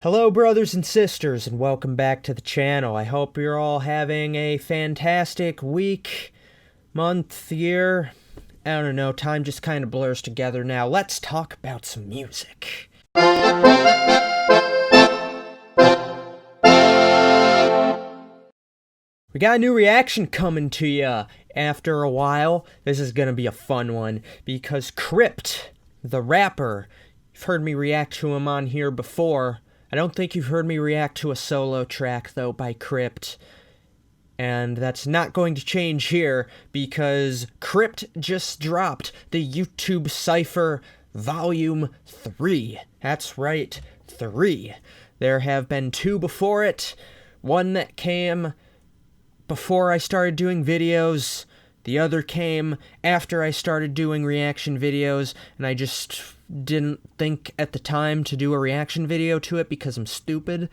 Hello brothers and sisters, and welcome back to the channel. I hope you're all having a fantastic week, month, year. I don't know, time just kind of blurs together now. Let's talk about some music. We got a new reaction coming to ya after a while. This is gonna be a fun one, because Crypt, the rapper, you've heard me react to him on here before. I don't think you've heard me react to a solo track, though, by Crypt. And that's not going to change here, because Crypt just dropped the YouTube Cypher Volume 3. That's right, 3. There have been 2 before it. One that came before I started doing videos. The other came after I started doing reaction videos, and I just didn't think at the time to do a reaction video to it because I'm stupid.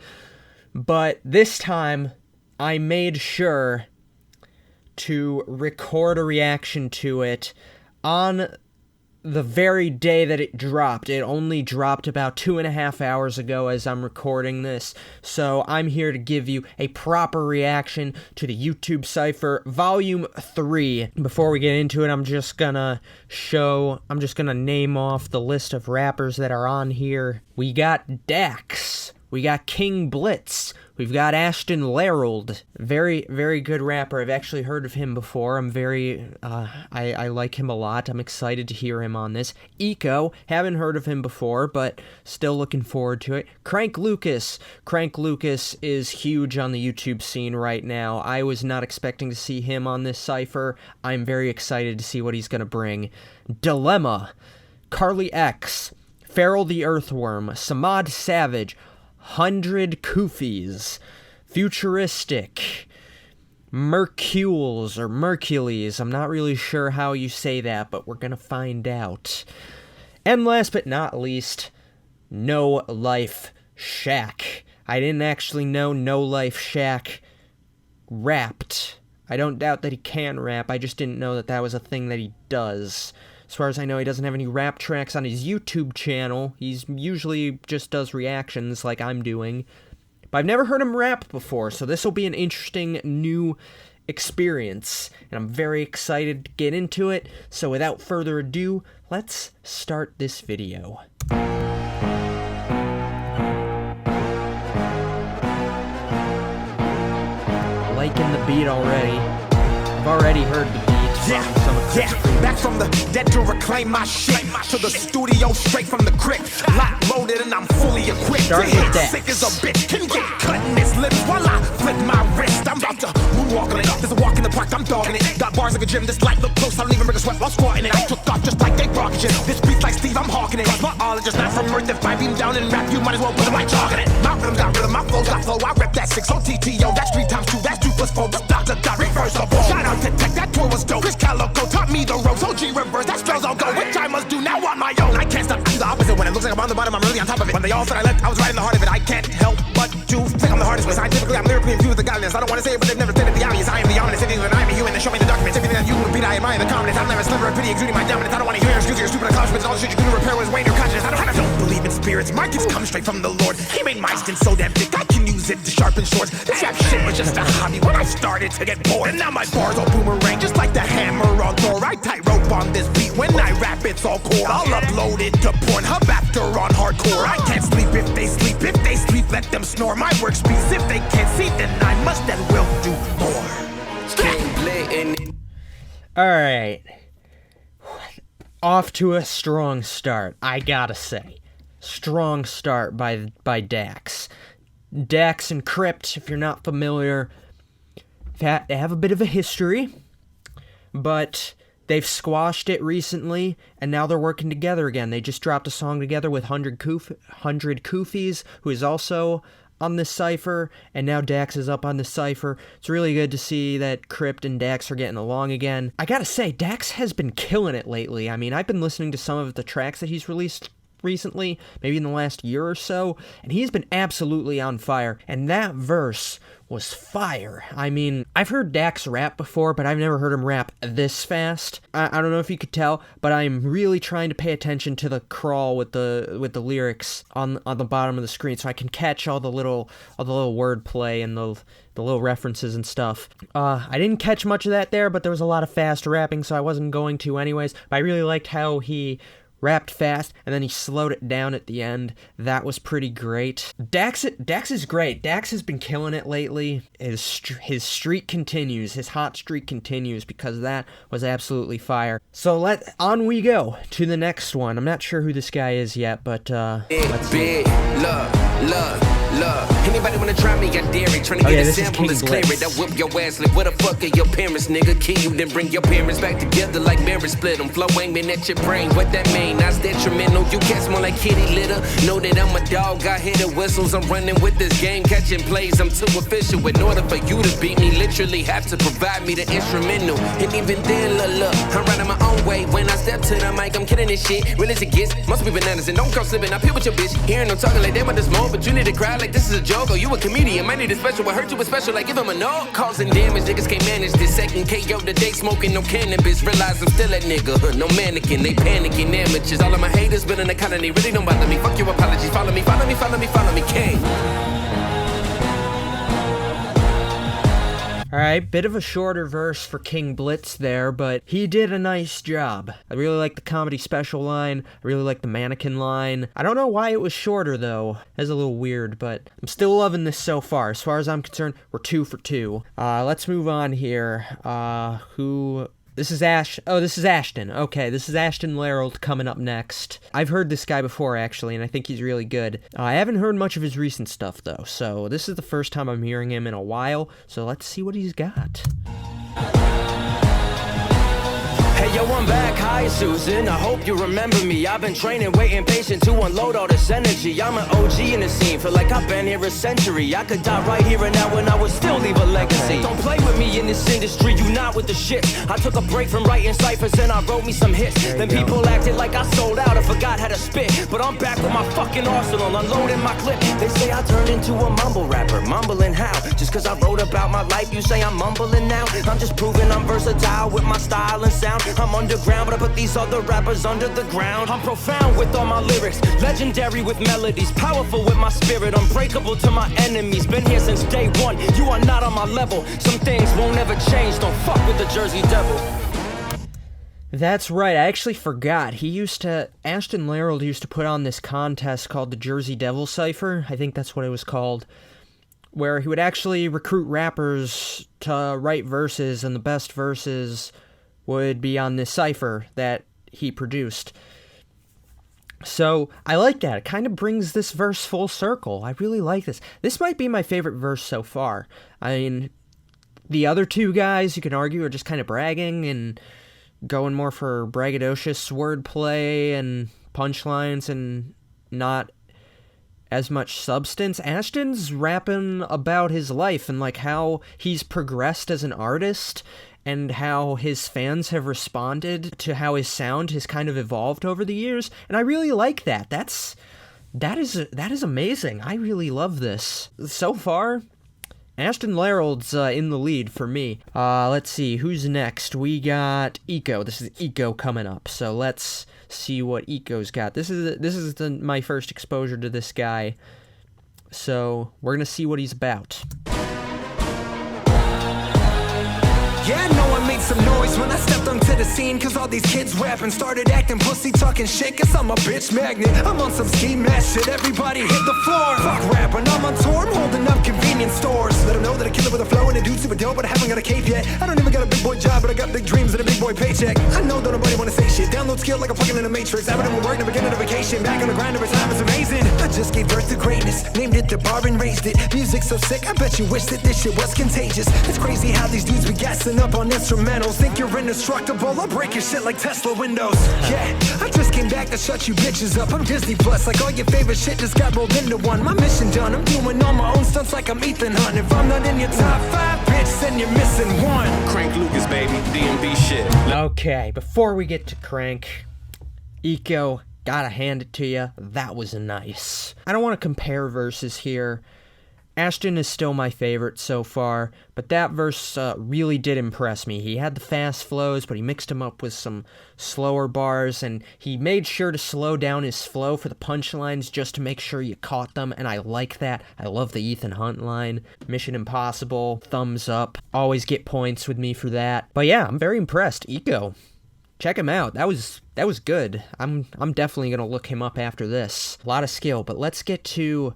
But this time, I made sure to record a reaction to it on the very day that it dropped. It only dropped about 2.5 hours ago as I'm recording this, so I'm here to give you a proper reaction to the YouTube Cypher Volume 3. Before we get into it, I'm just gonna name off the list of rappers that are on here. We got Dax. We got King Blitz. We've got Ashton Lerald. Very, very good rapper. I've actually heard of him before. I like him a lot. I'm excited to hear him on this. Eco. Haven't heard of him before, but still looking forward to it. Crank Lucas. Crank Lucas is huge on the YouTube scene right now. I was not expecting to see him on this cypher. I'm very excited to see what he's gonna bring. Dilemma. Carly X. Feral the Earthworm. Samad Savage. 100 Koofies, Futuristic, Merkules, or Merkules, I'm not really sure how you say that, but we're gonna find out. And last but not least, No Life Shaq. I didn't actually know No Life Shaq rapped. I don't doubt that he can rap, I just didn't know that that was a thing that he does. As far as I know, he doesn't have any rap tracks on his YouTube channel. He's usually just does reactions like I'm doing. But I've never heard him rap before, so this will be an interesting new experience. And I'm very excited to get into it. So without further ado, let's start this video. Liking the beat already. I've already heard the beat. Back from the dead to reclaim my shit. To the studio straight from the crypt. Lock loaded and I'm fully equipped. Sick as a bitch. Can get cut in this lips while I flip my wrist. I'm about to moonwalk on it. There's a walk in the park, I'm dogging it. Got bars like a gym. This light look close. I don't even break a sweat while squatting it. I took off just like they rocket shit. This beat's like Steve, I'm hawking it. Cause my all is just not from earth. If I beam down and rap, you might as well put a mic chalk in it. My rhythm's got rhythm, my flow's got flow. I rep that 6 OTTO. That's 3 times 2. That's 2 plus 4. The doctor got reversible. Shout out to Tech. That tour was dope. Chris Calico taught me the ropes. OG reverse, that spells I'll go, which I must do now on my own. I can't stop, I do the opposite. When it looks like I'm on the bottom, I'm really on top of it. When they all said I left, I was right in the heart of it. I can't help but to think I'm the hardest way. Scientifically, I'm lyrically infused with the godliness. I don't want to say it, but they've never stated the obvious. I am the ominous. Anything that I am a human, then show me the documents. Everything that you repeat, I admire the confidence. I don't have a sliver of pity exuding my dominance. I don't want to hear your excuses, your stupid accomplishments. All the shit you can do to repair what is weighing your conscience. I don't believe in spirits. My gifts come straight from the Lord. He made my skin so damn thick, I can use it to sharpen swords. This rap shit was just a hobby when I started to get bored. And now my bars all boomerang, just like the hammer on Thor. I tightrope on this beat. When I rap, it's all core. I'll upload it to Pornhub after on hardcore. I can't sleep if they sleep. If they sleep, let them snore. My work speaks. If they can't see, then I must and will do more. Alright. Off to a strong start, I gotta say. Strong start by Dax. Dax and Crypt, if you're not familiar, they have a bit of a history, but they've squashed it recently, and now they're working together again. They just dropped a song together with 100 Koofies, who is also on this cypher, and now Dax is up on the cypher. It's really good to see that Crypt and Dax are getting along again. I gotta say, Dax has been killing it lately. I mean, I've been listening to some of the tracks that he's released recently, maybe in the last year or so, and he's been absolutely on fire, and that verse was fire. I mean, I've heard Dax rap before, but I've never heard him rap this fast. I don't know if you could tell, but I'm really trying to pay attention to the crawl with the lyrics on the bottom of the screen, so I can catch all the little wordplay and the little references and stuff. I didn't catch much of that there, but there was a lot of fast rapping, so I wasn't going to anyways. But I really liked how he rapped fast, and then he slowed it down at the end. That was pretty great. Dax is great. Dax has been killing it lately. His streak continues. His hot streak continues, because that was absolutely fire. So on we go to the next one. I'm not sure who this guy is yet, but let's see. Love. Anybody wanna try me? I dare it. Trying to get a sample, let's clear it. I whip your ass like, what the fuck are your parents, nigga? Kill you, then bring your parents back together like marriage split them. Flow aiming at your brain, what that mean? Not detrimental, you catch more like kitty litter. Know that I'm a dog, I hear the whistles. I'm running with this game, catching plays. I'm too official. In order for you to beat me, literally have to provide me the instrumental. And even then, look, I'm running my own way. When I step to the mic, I'm killing this shit. Real as it gets, must be bananas. And don't come slipping up here with your bitch. Hearing them talking like that, but this moment, but you need to cry like this is a joke. Or you a comedian, might need a special. What hurt you was special, like give him a no. Causing damage, niggas can't manage this. Second KO today, smoking no cannabis. Realize I'm still that nigga, no mannequin. They panicking, amateurs. All of my haters been in the colony, really don't bother me. Fuck your apologies, follow me, king. Alright, bit of a shorter verse for King Blitz there, but he did a nice job. I really like the comedy special line. I really like the mannequin line. I don't know why it was shorter, though. That's a little weird, but I'm still loving this so far. As far as I'm concerned, we're 2 for 2. Let's move on here. This is Ashton. Okay, this is Ashton Larold coming up next. I've heard this guy before, actually, and I think he's really good. I haven't heard much of his recent stuff, though, so this is the first time I'm hearing him in a while, so let's see what he's got. Hey yo, I'm back, hi Susan, I hope you remember me. I've been training, waiting patient to unload all this energy. I'm an OG in the scene, feel like I've been here a century. I could die right here and now and I would still leave a legacy. Don't play with me in this industry, you not with the shit. I took a break from writing ciphers and I wrote me some hits. Then people acted like I sold out, I forgot how to spit. But I'm back with my fucking arsenal, unloading my clip. They say I turned into a mumble rapper, mumbling how? Just cause I wrote about my life, you say I'm mumbling now? I'm just proving I'm versatile with my style and sound. I'm underground, but I put these other rappers under the ground. I'm profound with all my lyrics, legendary with melodies, powerful with my spirit, unbreakable to my enemies. Been here since day one, you are not on my level. Some things won't ever change, don't fuck with the Jersey Devil. That's right, I actually forgot. Ashton Larold used to put on this contest called the Jersey Devil Cypher. I think that's what it was called. Where he would actually recruit rappers to write verses, and the best verses would be on this cipher that he produced. So, I like that. It kind of brings this verse full circle. I really like this. This might be my favorite verse so far. I mean, the other two guys, you can argue, are just kind of bragging and going more for braggadocious wordplay and punchlines and not as much substance. Ashton's rapping about his life and like how he's progressed as an artist and how his fans have responded to how his sound has kind of evolved over the years, and I really like that. That is amazing. I really love this. So far, Ashton Larold's in the lead for me. Let's see, who's next? We got Eco. This is Eco coming up, so let's see what Eco's got. This is my first exposure to this guy, so we're gonna see what he's about. Yeah, I know I made some noise when I stepped onto the scene, cause all these kids rapping started acting pussy, talking shit. Guess I'm a bitch magnet, I'm on some ski mask shit. Everybody hit the floor, fuck rapping, I'm on tour, I'm holding up convenience stores. Let them know that I kill it with a flow and a dude super dope, but I haven't got a cape yet. I don't even got a big boy job, but I got big dreams and a big boy paycheck. I know that nobody wanna say shit, download skill like I'm fucking in a matrix. I've been doing work, never getting a vacation, back on the grind every time, it's amazing. I just gave birth to greatness, named it the bar and raised it. Music so sick, I bet you wish that this shit was contagious. It's crazy how these dudes be gassing up on instrumentals. Think you're indestructible, I'll break your shit like Tesla windows. Yeah, I just came back to shut you bitches up. I'm Disney Plus, like all your favorite shit just got rolled into one. My mission done, I'm doing all my own stunts like I'm Ethan Hunt. If I'm not in your top 5, bitch, then you're missing one. Crank Lucas, baby, DMV shit. Okay, before we get to Crank, Eco Gotta hand it to you, that was nice. I don't want to compare verses here. Ashton is still my favorite so far, but that verse really did impress me. He had the fast flows, but he mixed them up with some slower bars, and he made sure to slow down his flow for the punchlines just to make sure you caught them, and I like that. I love the Ethan Hunt line. Mission Impossible, thumbs up. Always get points with me for that. But yeah, I'm very impressed. Eco. Check him out. That was good. I'm definitely gonna look him up after this. A lot of skill, but let's get to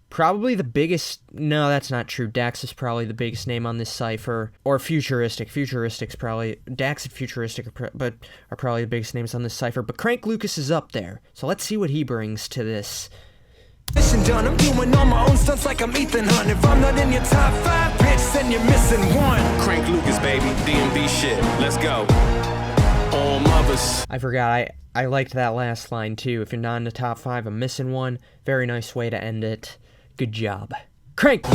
probably the biggest... No, that's not true. Dax is probably the biggest name on this cipher. Or Futuristic. Futuristic's probably... Dax and Futuristic are probably the biggest names on this cipher. But Crank Lucas is up there. So let's see what he brings to this. Mission done. I'm doing all my own stunts like I'm Ethan Hunt. If I'm not in your top 5, bitch, then you're missing one. Crank Lucas, baby. DMV shit. Let's go. All mothers. I forgot. I liked that last line, too. If you're not in the top 5, I'm missing one. Very nice way to end it. Good job. Crank!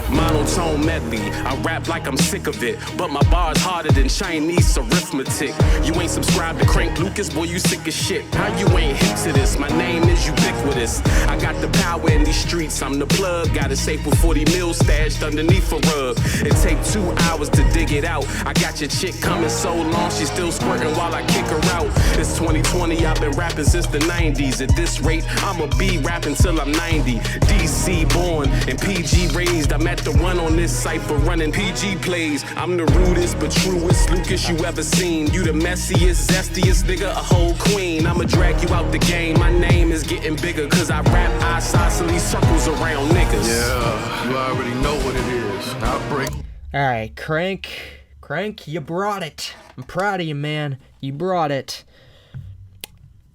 Monotone medley, I rap like I'm sick of it, but my bar's harder than Chinese arithmetic. You ain't subscribed to Crank Lucas, boy, you sick as shit. How you ain't hip to this? My name is ubiquitous. I got the power in these streets, I'm the plug. Got a safe with 40 mil stashed underneath a rug. It take 2 hours to dig it out. I got your chick coming so long, she's still squirting while I kick her out. It's 2020, I've been rapping since the 90s. At this rate, I'ma be rapping till I'm 90. DC born and PG raised. I'm at the one on this cipher running PG plays. I'm the rudest but truest Lucas you ever seen. You the messiest, zestiest nigga, a whole queen. I'ma drag you out the game. My name is getting bigger cause I rap isosceles circles around niggas. Yeah, you already know what it is. I'll break. Alright, Crank, you brought it. I'm proud of you, man. You brought it.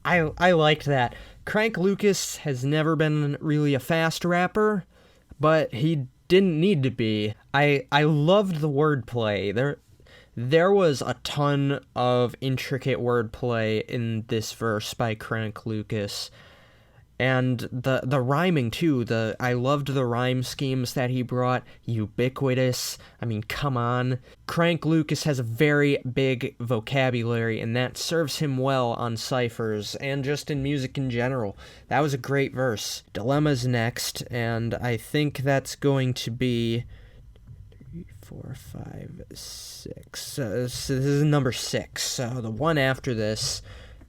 I liked that. Crank Lucas has never been really a fast rapper, but he didn't need to be. I loved the wordplay. There was a ton of intricate wordplay in this verse by Crank Lucas. And the rhyming too. I loved the rhyme schemes that he brought. Ubiquitous. I mean, come on. Crank Lucas has a very big vocabulary, and that serves him well on ciphers and just in music in general. That was a great verse. Dilemma's next, and I think that's going to be 3, 4, 5, 6. So this is number 6. So the one after this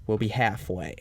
will be halfway.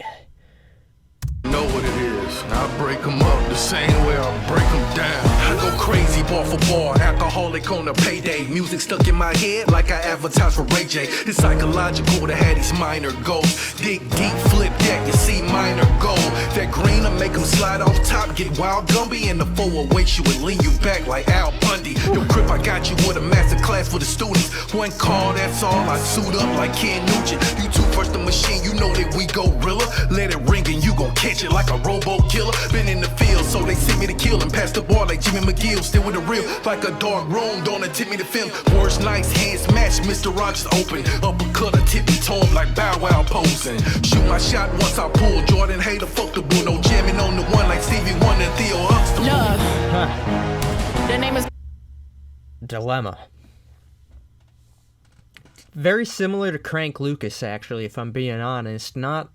Know what it is. I break them up the same way I break them down. I go crazy bar for bar, alcoholic on a payday. Music stuck in my head like I advertise for Ray J. It's psychological to have these minor goals. Dig deep, flip that, you see minor gold. That green will make them slide off top, get wild Gumby, and the 408 you and lean you back like Al Bundy. Yo, Crypt, I got you with a master class for the students. One call, that's all. I suit up like Ken Nugent. You two first the machine, you know that we gorilla. Let it ring and you gon' catch it like a robo killer. Been in the field, so they sent me to kill and pass the ball like Jimmy McGill. Still with the real, like a dark room, don't attempt me to film. Worst nights, hand smash, Mr. Rogers open. Uppercut a tippy toe like Bow Wow posing. Shoot my shot once I pull. Jordan hater, fuck the bull. No jamming on the one like Stevie Wonder and Theo Huxtable. Huh. The name is Dilemma. Very similar to Crank Lucas, actually, if I'm being honest. Not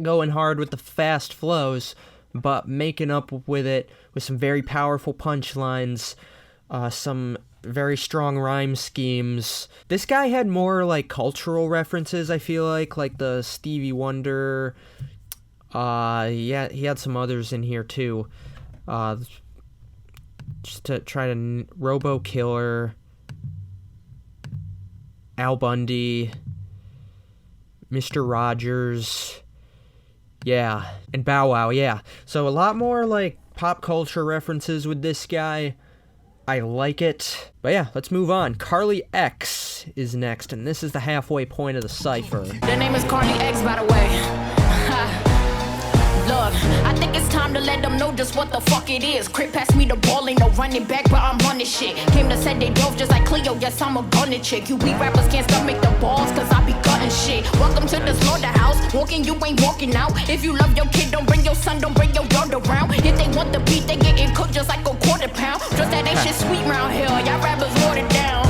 going hard with the fast flows, but making up with it with some very powerful punchlines, some very strong rhyme schemes. This guy had more like cultural references, I feel like the Stevie Wonder. Yeah, he had some others in here too. Just to try to Robo Killer, Al Bundy, Mr. Rogers, yeah, and Bow Wow, yeah. So a lot more like pop culture references with this guy. I like it. But yeah, let's move on. Carly X is next, and this is the halfway point of the cipher. The name is Carly X, by the way. Look, I think it's time to let them know just what the fuck it is. Crypt passed me the ball, ain't no running back, but I'm running shit. Came to set they dove just like Cleo, yes, I'm a gunning chick. You weak rappers can't stomach the balls, cause I be cutting shit. Welcome to the slaughterhouse, walking you ain't walking out. If you love your kid, don't bring your son, don't bring your daughter around. If they want the beat, they getting cooked just like a quarter pound. Just that ain't shit sweet round here, y'all rappers watered down.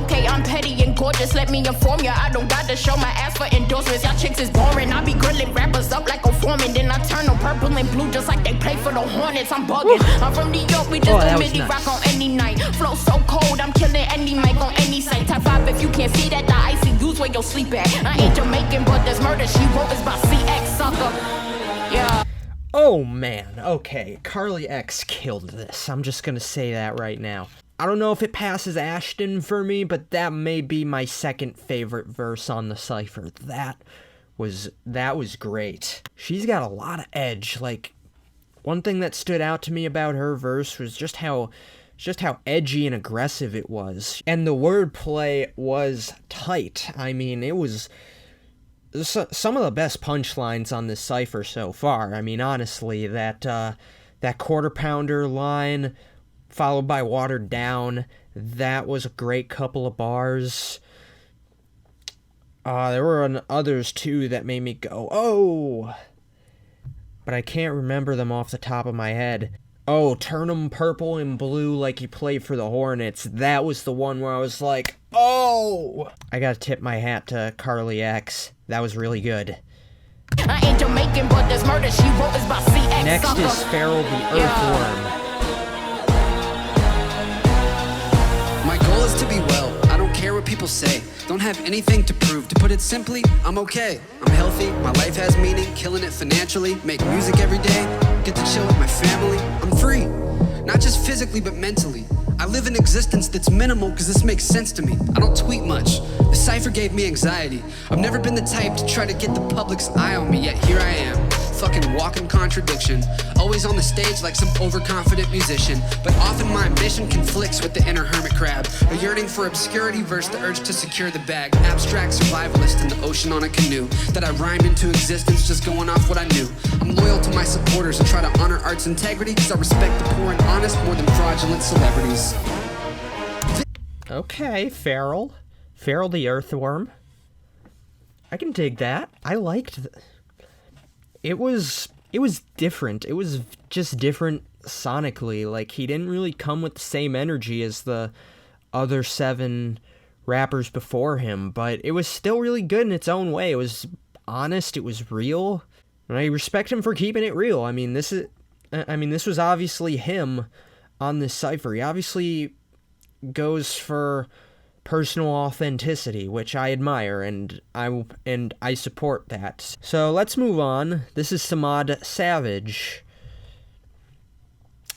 Okay, I'm petty and gorgeous. artist, let me inform ya. I don't got to show my ass for endorsements. Y'all chicks is boring. I be grilling rappers up like a foreman. Then I turn them purple and blue just like they play for the Hornets. I'm bugging. I'm from New York, we just do MIDI rock on any night. Flow so cold, I'm killing any mic on any site. Type 5 if you can't see that, the ICU's where you'll sleep at. I ain't Jamaican, but this murder she wrote is by CX, sucker. Yeah. Oh man, okay, Carly X killed this. I'm just gonna say that right now. I don't know if it passes Ashton for me, but that may be my second favorite verse on the Cypher. That was great. She's got a lot of edge. Like, one thing that stood out to me about her verse was just how edgy and aggressive it was. And the wordplay was tight. I mean, it was some of the best punchlines on this Cypher so far. I mean, honestly, that quarter pounder line followed by Watered Down, that was a great couple of bars. There were others too that made me go, oh, but I can't remember them off the top of my head. Oh, turn 'em purple and blue like you play for the Hornets. That was the one where I was like, oh! I gotta tip my hat to Carly X. That was really good. I ain't Jamaican, but this murder she wrote is by CX. Next is Feral the Earthworm. My goal is to be well. I don't care what people say. Don't have anything to prove. To put it simply, I'm okay. I'm healthy, my life has meaning, killing it financially, make music every day, get to chill with my family. I'm free, not just physically but mentally. I live an existence that's minimal because this makes sense to me. I don't tweet much. The Cypher gave me anxiety. I've never been the type to try to get the public's eye on me, yet here I am. Fucking walking contradiction. Always on the stage like some overconfident musician, but often my ambition conflicts with the inner hermit crab. A yearning for obscurity versus the urge to secure the bag. Abstract survivalist in the ocean on a canoe that I rhymed into existence just going off what I knew. I'm loyal to my supporters and try to honor art's integrity because I respect the poor and honest more than fraudulent celebrities. Okay, Feral the Earthworm. I can dig that. I liked it was different. It was just different sonically. Like, he didn't really come with the same energy as the other 7 rappers before him, but it was still really good in its own way. It was honest, it was real, and I respect him for keeping it real. I mean, this was obviously him on this Cypher. He obviously goes for personal authenticity, which I admire, and I support that. So let's move on. This is Samad Savage.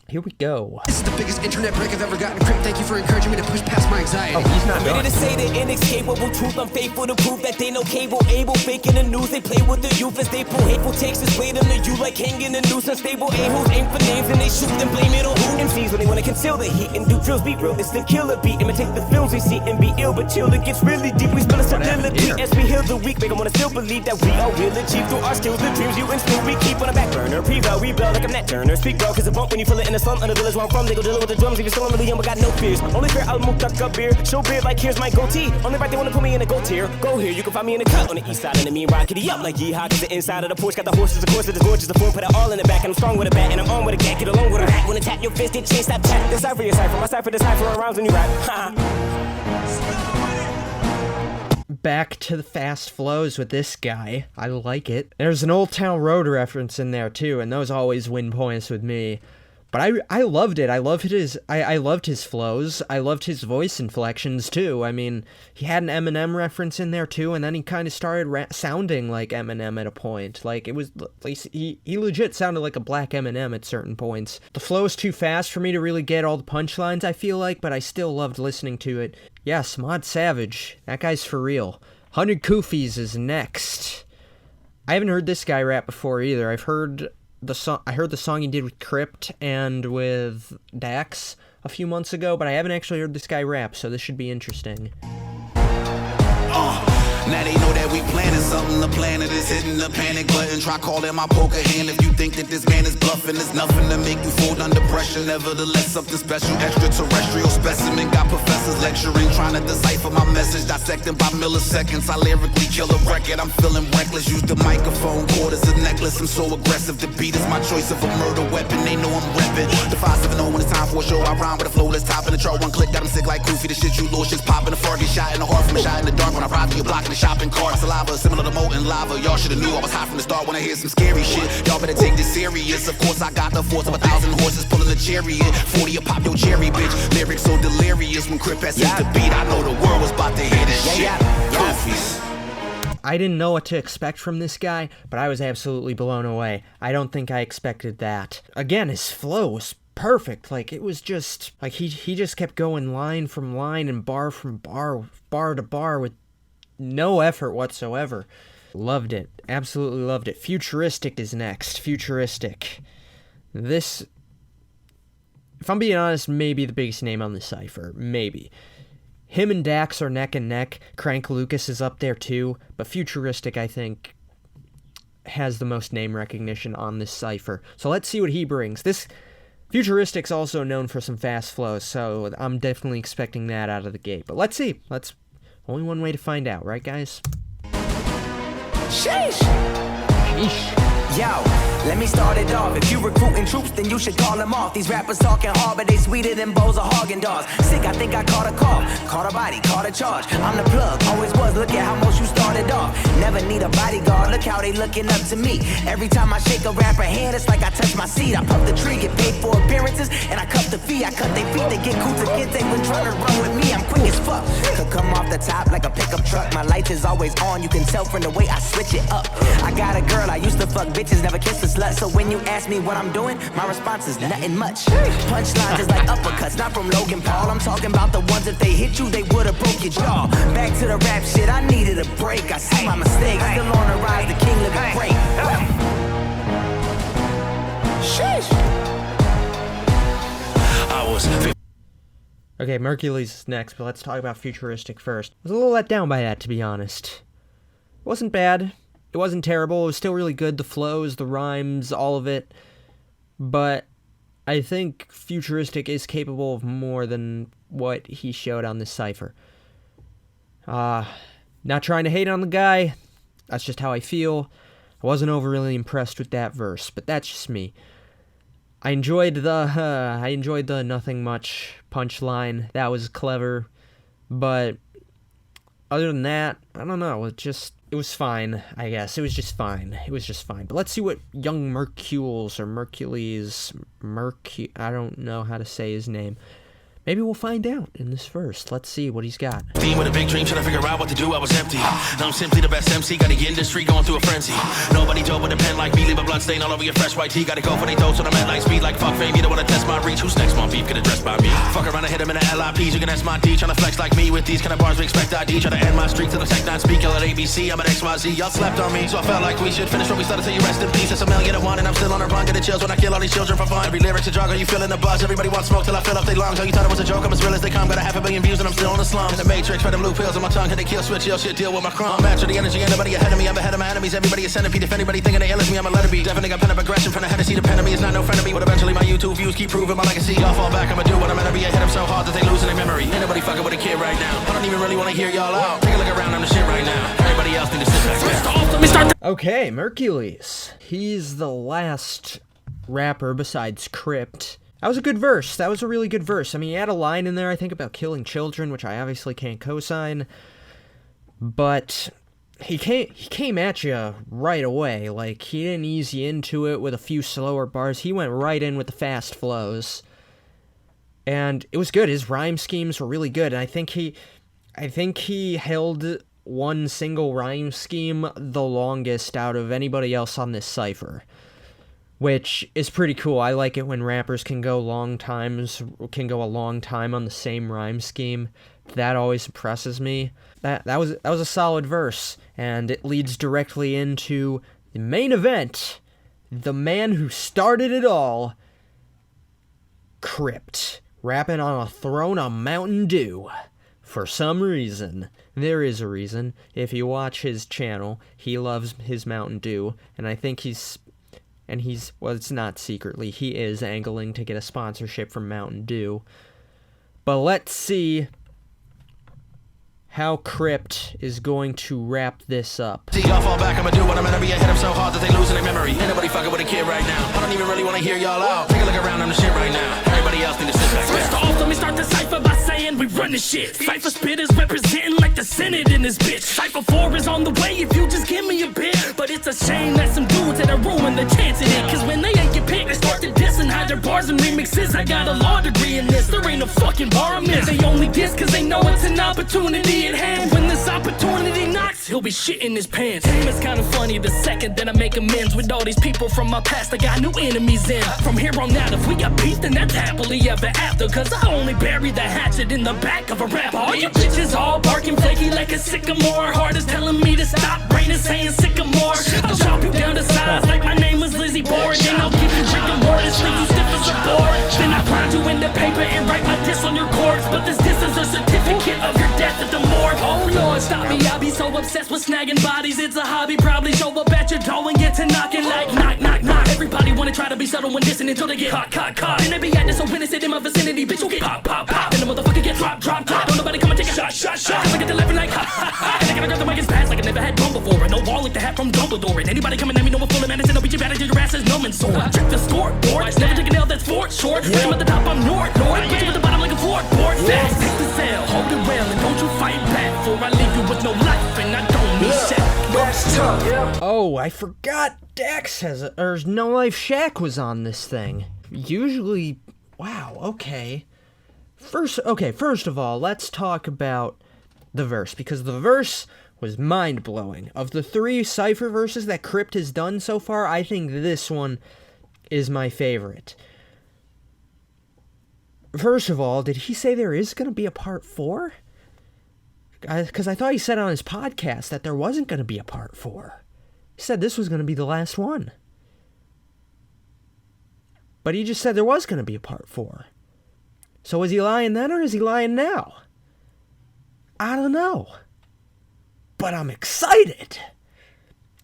Here we go. This is the biggest internet break I've ever gotten. Crypt, thank you for encouraging me to push past my anxiety. Oh, he's not done. I'm ready to say the inescapable truth. I'm faithful to prove that they no cable able. Faking the news, they play with the youth as they pull hateful takes. Display them to you like hanging a noose. Unstable a-holes aim for names and they shoot and blame it on who? MCs when they wanna conceal the heat and do drills. Be real, it's the killer beat. Imitate the films we see and be ill, but chill. It gets really deep. We spill a stability as we heal the weak. Make them wanna still believe that we all will achieve through our skills. The dreams you instill, we keep on a back burner. Pre-bell, rebel like I'm Nat Turner. Speak bro, cause a bump when you feel it in the slump. Under the village where I'm from, they go dealing with the drums. Even still I'm really young, but got no fears. Only fear I'll move duck up beer. Show beard like here's my goatee. Only right they wanna put me in a goat tier. Go here, you can find me in the cut on the east side. And the mean rock kitty up like yeehaw. Cause the inside of the porch got the horses, of course, it is gorgeous. The form put it all in the back. And I'm strong with a bat, and I'm on with a gat. Get along with a hat. Wanna tap your fist, it change that tap. This Cypher, your Cypher. My Cypher, the Cypher rhymes when you rap. Back to the fast flows with this guy. I like it. There's an Old Town Road reference in there too, and those always win points with me. But I loved it. I loved his flows. I loved his voice inflections too. I mean, he had an Eminem reference in there too, and then he kind of started sounding like Eminem at a point. Like, it was, he legit sounded like a black Eminem at certain points. The flow is too fast for me to really get all the punchlines, I feel like, but I still loved listening to it. Yeah, Samad Savage. That guy's for real. 100 Kufis is next. I haven't heard this guy rap before either. I heard the song he did with Crypt and with Dax a few months ago, but I haven't actually heard this guy rap, so this should be interesting. Now they know that we planning something. The planet is hitting the panic button. Try calling my poker hand if you think that this man is bluffing. There's nothing to make you fold under pressure. Nevertheless, something special. Extraterrestrial specimen. Got professors lecturing, trying to decipher my message. Dissecting by milliseconds. I lyrically kill a record. I'm feeling reckless. Use the microphone cord as a necklace. I'm so aggressive. The beat is my choice of a murder weapon. They know I'm repping. The 570 when it's time for a show. I rhyme with a flow, let's top in the chart. One click, got him sick like Goofy. The shit you little shit's popping. The far get shot in the heart from a shot in the dark. When I ride through your block in the shopping cart. My saliva similar to molten lava. Y'all should've knew I was hot from the start when I hear some scary shit. Y'all better take this serious. Of course I got the force of 1,000 horses pulling the chariot. 40 a pop your cherry, bitch. Lyrics so delirious when Crypt has hit the beat. I know the world was about to hear this shit. Goofies. I didn't know what to expect from this guy, but I was absolutely blown away. I don't think I expected that. Again, his flow was perfect. Like, it was just, like, he just kept going line from line and bar from bar to bar with no effort whatsoever. Loved it. Absolutely loved it. Futuristic is next. Futuristic. This, if I'm being honest, maybe the biggest name on the cypher. Maybe. Him and Dax are neck and neck. Crank Lucas is up there too. But Futuristic, I think, has the most name recognition on this cypher. So let's see what he brings. This Futuristic's also known for some fast flows, so I'm definitely expecting that out of the gate. But let's see. Only one way to find out, right, guys? Sheesh. Sheesh. Yo, let me start it off. If you recruiting troops, then you should call them off. These rappers talking hard, but they sweeter than bowls of Haagen-Dazs. Sick, I think I caught a cough, caught a body, caught a charge. I'm the plug, always was. Look at how most you started off. Never need a bodyguard. Look how they looking up to me. Every time I shake a rapper hand, it's like I touch my seat. I puff the tree, get paid for appearances, and I cup the fee. I cut their feet, they get cool to get. They been trying to run with me. I'm quick as fuck. Could come off the top like a pickup truck. My light is always on. You can tell from the way I switch it up. I got a girl, I used to fuck bitches, never kissed a slut. So when you ask me what I'm doing, my response is nothing much. Punchlines is like uppercuts, not from Logan Paul. I'm talking about the ones if they hit you, they would've broke your jaw. Back to the rap shit, I needed a break. I see my mistakes, still on the rise, the king living great. Sheesh. Okay, Merkules is next, but let's talk about Futuristic first. I was a little let down by that, to be honest. It wasn't bad. It wasn't terrible. It was still really good. The flows, the rhymes, all of it. But I think Futuristic is capable of more than what he showed on this cypher. Not trying to hate on the guy. That's just how I feel. I wasn't overly impressed with that verse, but that's just me. I enjoyed the nothing much punchline. That was clever. But other than that, I don't know. It was fine, I guess. It was just fine. But let's see what young Merkules or Merkules, I don't know how to say his name. Maybe we'll find out in this verse. Let's see what he's got. Team with a big dream, trying to figure out what to do, I was empty. Now I'm simply the best MC, got the industry going through a frenzy. Nobody dope with a pen like me, leave a blood stain all over your fresh white tee. Gotta go for they throats, so I'm at light speed like fuck fame. You don't wanna test my reach, who's next? My beef get addressed by me. Fuck around and hit him in the LIPs, you can ask my D. Trying to flex like me with these kind of bars, we expect ID. Trying to end my streak till the tech 9 speak, yell at ABC. I'm at XYZ, y'all slept on me, so I felt like we should finish what we started till you rest in peace. It's a million to one and I'm still on a run, get the chills when I kill all these children for fun. Every lyric's a drug, are you feeling the buzz? Everybody wants smoke till I fill up their lungs. Oh, you thought it was a joke, I'm as real as they come. Got a 500 million views and I'm still in the slums. In the Matrix, for them blue pills on my tongue, hit the kill switch, ill shit, deal with my crumb. Match the energy, anybody ahead of me, I'm ahead of my enemies. Everybody a centipede, if anybody thinking they ill as me, I'ma let it be. Definitely got pen up aggression from the head of the pen of me is not no friend of me. But eventually my YouTube views keep proving my legacy. Y'all fall back, I'ma do what I'm gonna be. I hit them so hard that they losing their memory. Ain't nobody fucking with a kid right now. I don't even really wanna hear y'all out. Take a look around, I'm the shit right now. Everybody else need to sit back down. Okay, Merkules. He's the last rapper besides Crypt. That was a good verse. That was a really good verse. I mean, he had a line in there, I think, about killing children, which I obviously can't co-sign. But he came at you right away. Like, he didn't ease you into it with a few slower bars. He went right in with the fast flows. And it was good. His rhyme schemes were really good. And I think he held one single rhyme scheme the longest out of anybody else on this cypher. Which is pretty cool. I like it when rappers can go a long time on the same rhyme scheme. That always impresses me. That was a solid verse, and it leads directly into the main event. The man who started it all, Crypt, rapping on a throne of Mountain Dew. For some reason. There is a reason. If you watch his channel, he loves his Mountain Dew, and I think well, it's not secretly, he is angling to get a sponsorship from Mountain Dew. But let's see how Crypt is going to wrap this up. See y'all fall back, I'ma do what I'm gonna be. I hit them so hard that they losing their memory. Ain't nobody fucking with a kid right now. I don't even really wanna hear y'all out. Take a look around, I'm the shit right now. Cypher by saying we run the shit. Cypher spitters representing like the Senate in this bitch. Cypher 4 is on the way if you just give me a bit. But it's a shame that some dudes had to ruin the chance at it. Cause when they ain't get picked, they start to diss and hide their bars and remixes. I got a law degree in this, there ain't a fucking bar I miss. They only diss cause they know it's an opportunity at hand. When this opportunity knocks, he'll be shitting his pants. Damn, it's kinda funny the second that I make amends with all these people from my past. I got new enemies in. From here on out, if we got beef, then that's happily ever after. Cause I only bury the hatchet in the back of a rap. All you bitches all barking flaky like a sycamore. Heart is telling me to stop, brain is saying sycamore. I'll chop you down to size like my name was Lizzie Borden. Then I'll give you rigor mortis, leave you stiff as a board. Then I grind you into paper and write my diss on your corpse. But this diss is a certificate of your death at the morgue. Oh Lord, stop me, I be so obsessed with snagging bodies. It's a hobby, probably show up at your door and get to knocking like knock, knock, knock. Everybody wanna try to be subtle when dissing until they get caught. And they be acting so innocent in my vicinity, bitch, you get pop. Then the motherfucker get drop. Don't nobody come and take a shot. Cause I get to laughing like ha. And I gotta grab the mic, it's past like I never had drum before. And no wall like the hat from Dumbledore. And anybody coming at me know I'm full of madness and I'll beat you bad until your ass is numb and sore. Check the scoreboard, never take a nail that's for short. When I'm at the top, I'm Lord. Put you at the bottom like a floorboard. Fast, take the cell, hold it well, and don't you fight back. For I leave you with no life, and I don't need Shaq. That's tough. Oh, I forgot Dax or No Life Shaq was on this thing. Usually, wow, okay. First of all, let's talk about the verse, because the verse was mind-blowing. Of the 3 Cypher verses that Crypt has done so far, I think this one is my favorite. First of all, did he say there is going to be a part 4? Because I thought he said on his podcast that there wasn't going to be a part 4. He said this was going to be the last one. But he just said there was going to be a part 4. So is he lying then or is he lying now? I don't know. But I'm excited.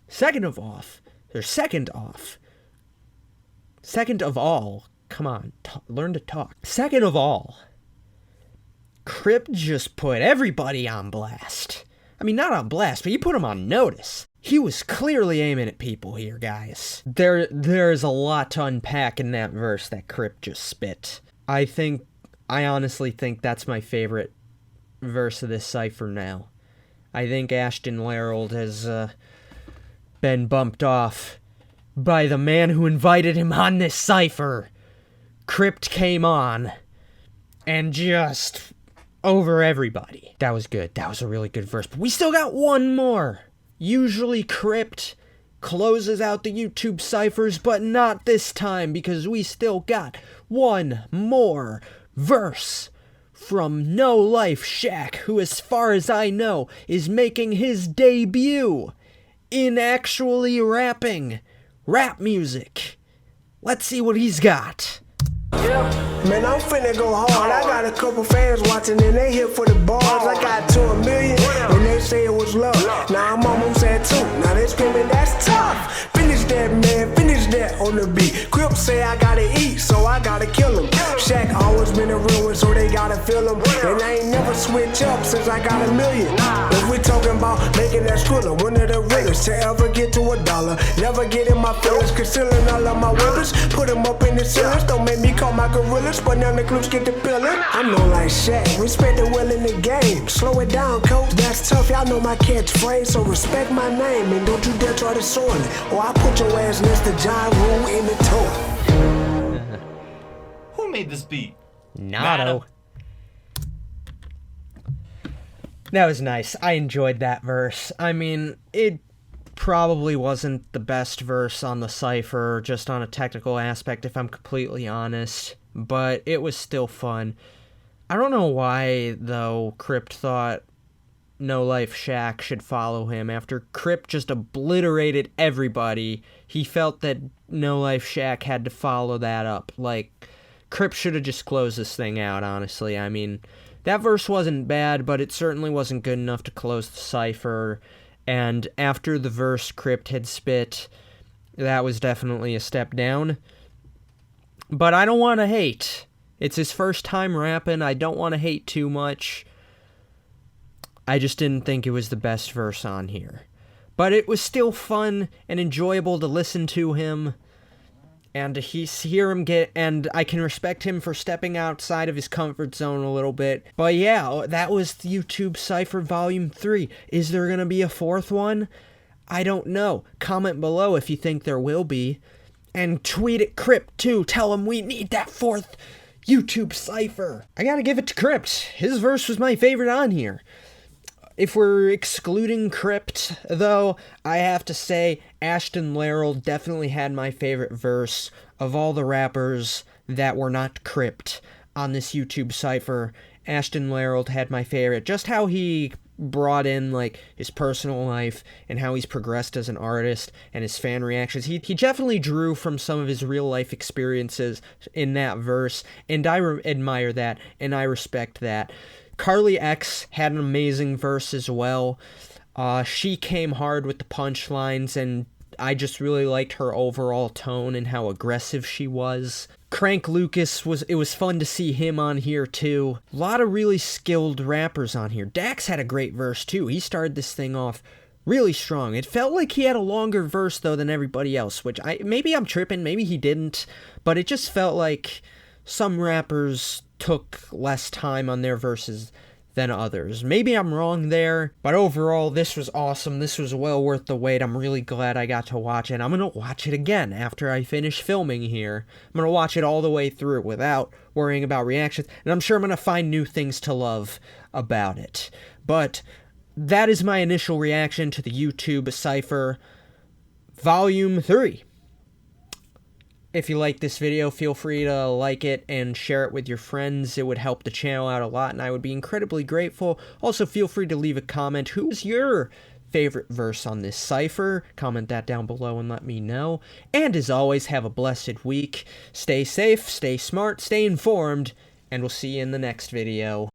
Second of all, come on, learn to talk. Second of all, Crypt just put everybody on blast. I mean, not on blast, but he put them on notice. He was clearly aiming at people here, guys. There's a lot to unpack in that verse that Crypt just spit. I honestly think that's my favorite verse of this cypher now. I think Ashton Larold has been bumped off by the man who invited him on this cypher. Crypt came on and just over everybody. That was good. That was a really good verse. But we still got one more. Usually Crypt closes out the YouTube cyphers, but not this time because we still got one more verse from No Life Shaq, who, as far as I know, is making his debut in actually rapping rap music. Let's see what he's got. Man, I'm finna go hard. I got a couple fans watching and they here for the bars. I got to 1 million and they say it was love. Now I'm almost at 2. Now they screaming that's tough. Finish that, man, finish that on the beat. Crypt say I gotta eat, so I gotta kill him. Shaq always been a real one, so they gotta feel him. And I ain't never switch up since I got 1 million. If we talking about making that Skrilla, one of the realest to ever get to $1. Never get in my feelings, concealing all of my withers. Put them up in the ceilings, don't make me call my gorillas, but none of the clips get the feeling. I'm no like Shaq, respect the will in the game. Slow it down, coach, that's tough, y'all know my catchphrase. So respect my name and don't you dare try to soil it, or I put your ass next to John Rule in the toilet. Who made this beat? Nato. That was nice. I enjoyed that verse. I mean, it probably wasn't the best verse on the cypher, just on a technical aspect, if I'm completely honest, but it was still fun. I don't know why, though, Crypt thought No Life Shaq should follow him. After Crypt just obliterated everybody, he felt that No Life Shaq had to follow that up. Like, Crypt should have just closed this thing out, honestly. I mean, that verse wasn't bad, but it certainly wasn't good enough to close the cypher. And after the verse Crypt had spit, that was definitely a step down. But I don't want to hate. It's his first time rapping. I don't want to hate too much. I just didn't think it was the best verse on here. But it was still fun and enjoyable to listen to him. and and I can respect him for stepping outside of his comfort zone a little bit. But yeah, that was YouTube Cypher Volume 3. Is there gonna be a 4th one? I don't know. Comment below if you think there will be. And tweet at Crypt too. Tell him we need that 4th YouTube Cypher. I gotta give it to Crypt. His verse was my favorite on here. If we're excluding Crypt, though, I have to say Ashton Laryl definitely had my favorite verse of all the rappers that were not Crypt on this YouTube Cypher. Ashton Laryl had my favorite. Just how he brought in, like, his personal life and how he's progressed as an artist and his fan reactions. He definitely drew from some of his real-life experiences in that verse, and I admire that, and I respect that. Carly X had an amazing verse as well. She came hard with the punchlines, and I just really liked her overall tone and how aggressive she was. Crank Lucas, it was fun to see him on here too. A lot of really skilled rappers on here. Dax had a great verse too. He started this thing off really strong. It felt like he had a longer verse though than everybody else, which maybe I'm tripping, maybe he didn't, but it just felt like some rappers took less time on their verses than others. Maybe I'm wrong there, but overall, this was awesome. This was well worth the wait. I'm really glad I got to watch it. I'm going to watch it again after I finish filming here. I'm going to watch it all the way through without worrying about reactions, and I'm sure I'm going to find new things to love about it. But that is my initial reaction to the YouTube Cypher Volume 3. If you like this video, feel free to like it and share it with your friends. It would help the channel out a lot, and I would be incredibly grateful. Also, feel free to leave a comment. Who's your favorite verse on this cypher? Comment that down below and let me know. And as always, have a blessed week. Stay safe, stay smart, stay informed, and we'll see you in the next video.